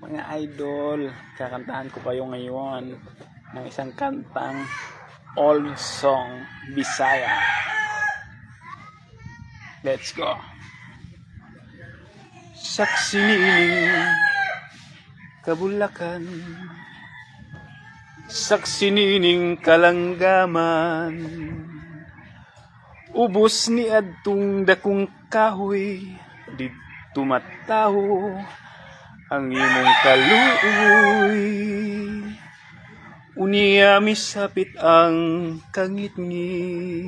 Mga idol, kakantahan ko kayo ngayon ng isang kantang old song Bisaya. Let's go. Saksinining Kabulakan, saksinining kalanggaman, ubos ni adtong dakong kahoy, di tumataho ang imong kaluoy. Unya misapit ang kangit-ngit,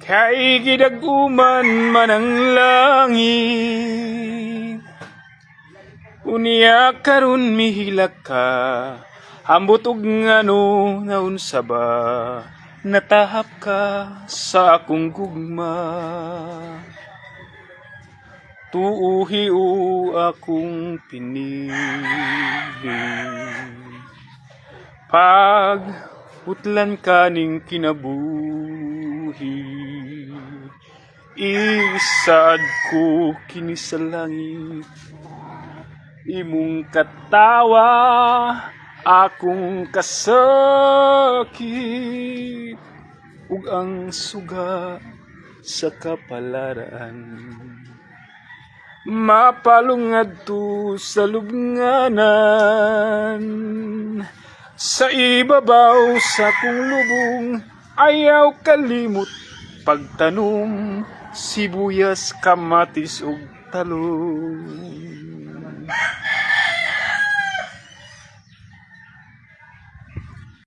kay gidaguman man ang langit. Unya karon mihilak ka, ambot og ngano naunsa ba, natahap ka sa akong gugma. Tuuhi o akong pinili, pag utlan kaning kinabuhi, isaad ko kini sa langit. Imong katawa akong kasakit, ug ang suga sa kapalaran. Mapalungad to sa lubnganan, sa ibabaw sa kong lubong, ayaw kalimot pagtanom, sibuyas, kamatis ug talong.